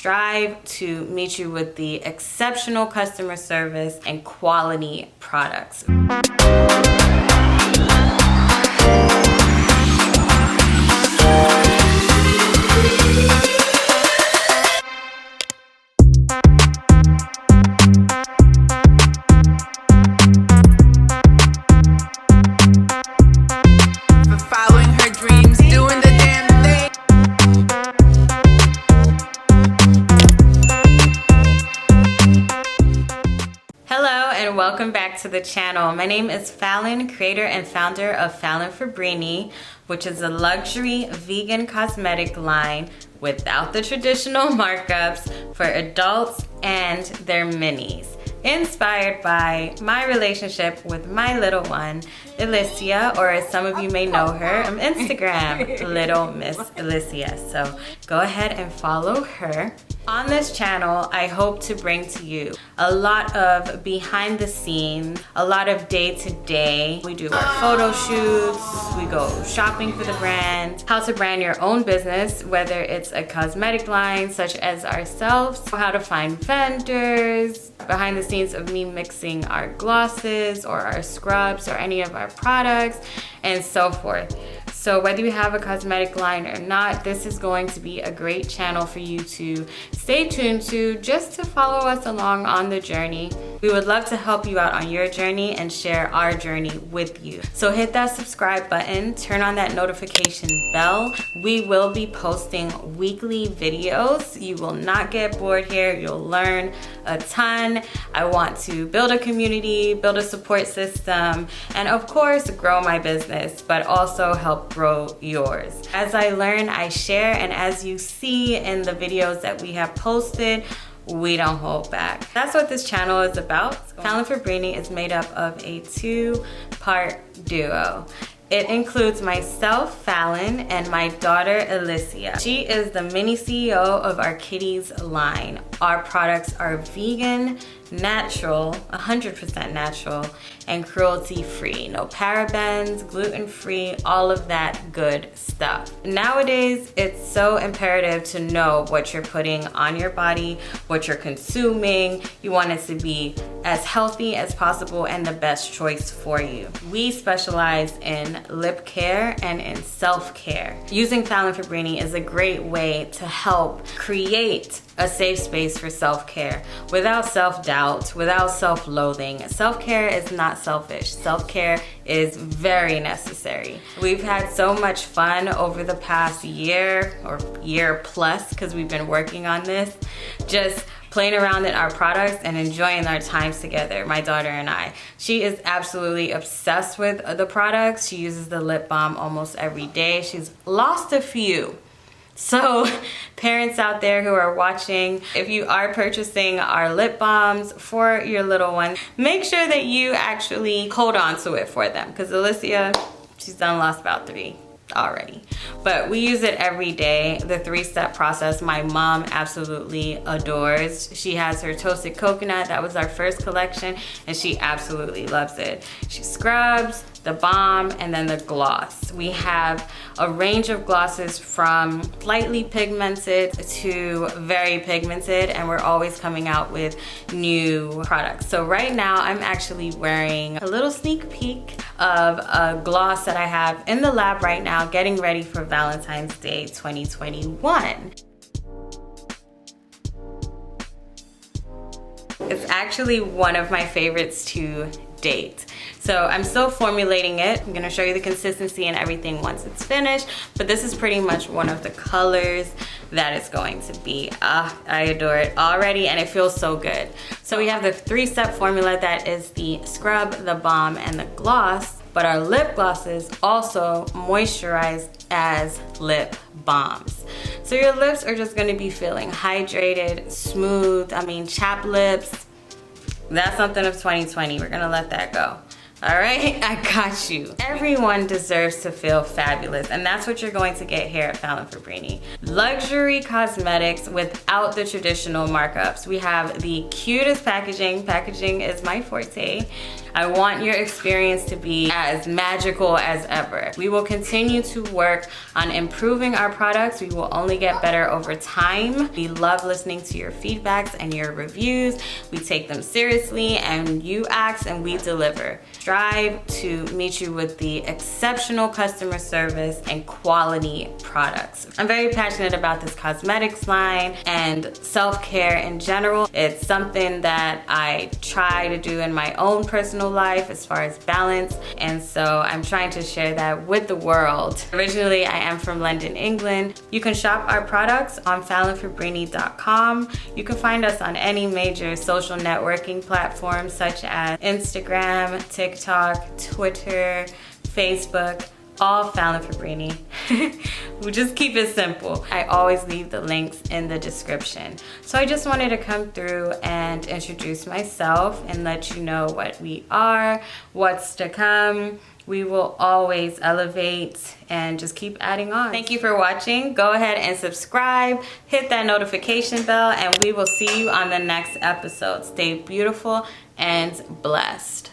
strive to meet you with the exceptional customer service and quality products. Welcome back to the channel. My name is Fallon, creator and founder of Falonfabrini, which is a luxury vegan cosmetic line without the traditional markups for adults and their minis. Inspired by my relationship with my little one, Alicia, or as some of you may know her on Instagram, Little Miss Alicia. So go ahead and follow her. On this channel, I hope to bring to you a lot of behind the scenes, a lot of day to day. We do our photo shoots, we go shopping for the brand, how to brand your own business, whether it's a cosmetic line such as ourselves, how to find vendors, behind the scenes of me mixing our glosses or our scrubs or any of our products, and so forth. So whether you have a cosmetic line or not, this is going to be a great channel for you to stay tuned to, just to follow us along on the journey. We would love to help you out on your journey and share our journey with you. So hit that subscribe button, turn on that notification bell. We will be posting weekly videos. You will not get bored here. You'll learn a ton. I want to build a community, build a support system, and of course, grow my business, but also help grow yours. As I learn, I share, and as you see in the videos that we have posted, we don't hold back. That's what this channel is about. Falonfabrini is made up of a two-part duo. It includes myself, Fallon, and my daughter, Alicia. She is the mini CEO of our Kitties line. Our products are vegan, natural, 100% natural, and cruelty-free. No parabens, gluten-free, all of that good stuff. Nowadays, it's so imperative to know what you're putting on your body, what you're consuming. You want it to be as healthy as possible and the best choice for you. We specialize in lip care and in self-care. Using Falonfabrini is a great way to help create a safe space for self-care without self-doubt, without self-loathing. Self-care is not selfish. Self-care is very necessary. We've had so much fun over the past year or year plus, because we've been working on this, just playing around in our products and enjoying our times together, my daughter and I. She is absolutely obsessed with the products. She uses the lip balm almost every day. She's lost a few. So parents out there who are watching, if you are purchasing our lip balms for your little one, make sure that you actually hold on to it for them, because Alicia, she's done lost about 3 already. But we use it every day. The 3-step process my mom absolutely adores. She has her toasted coconut. That was our first collection, and she absolutely loves it. She scrubs, the balm, and then the gloss. We have a range of glosses from slightly pigmented to very pigmented, and we're always coming out with new products. So right now I'm actually wearing a little sneak peek of a gloss that I have in the lab right now, getting ready for Valentine's Day 2021. It's actually one of my favorites to date. So I'm still formulating it. I'm gonna show you the consistency and everything once it's finished, but this is pretty much one of the colors that it's going to be. I adore it already, and it feels so good. So we have the 3-step formula that is the scrub, the balm, and the gloss, but our lip glosses also moisturize as lip balms. So your lips are just gonna be feeling hydrated, smooth. I mean, chapped lips, that's something of 2020. We're gonna let that go. All right, I got you. Everyone deserves to feel fabulous, and that's what you're going to get here at Falonfabrini. Luxury cosmetics without the traditional markups. We have the cutest packaging. Packaging is my forte. I want your experience to be as magical as ever. We will continue to work on improving our products. We will only get better over time. We love listening to your feedbacks and your reviews. We take them seriously, and you ask and we deliver. Strive to meet you with the exceptional customer service and quality products. I'm very passionate about this cosmetics line and self-care in general. It's something that I try to do in my own personal life as far as balance, and so I'm trying to share that with the world. Originally, I am from London, England. You can shop our products on falonfabrini.com. You can find us on any major social networking platforms such as Instagram, TikTok, Twitter, Facebook, all Falonfabrini. We just keep it simple. I always leave the links in the description. So I just wanted to come through and introduce myself and let you know what we are, what's to come. We will always elevate and just keep adding on. Thank you for watching. Go ahead and subscribe, hit that notification bell, and we will see you on the next episode. Stay beautiful and blessed.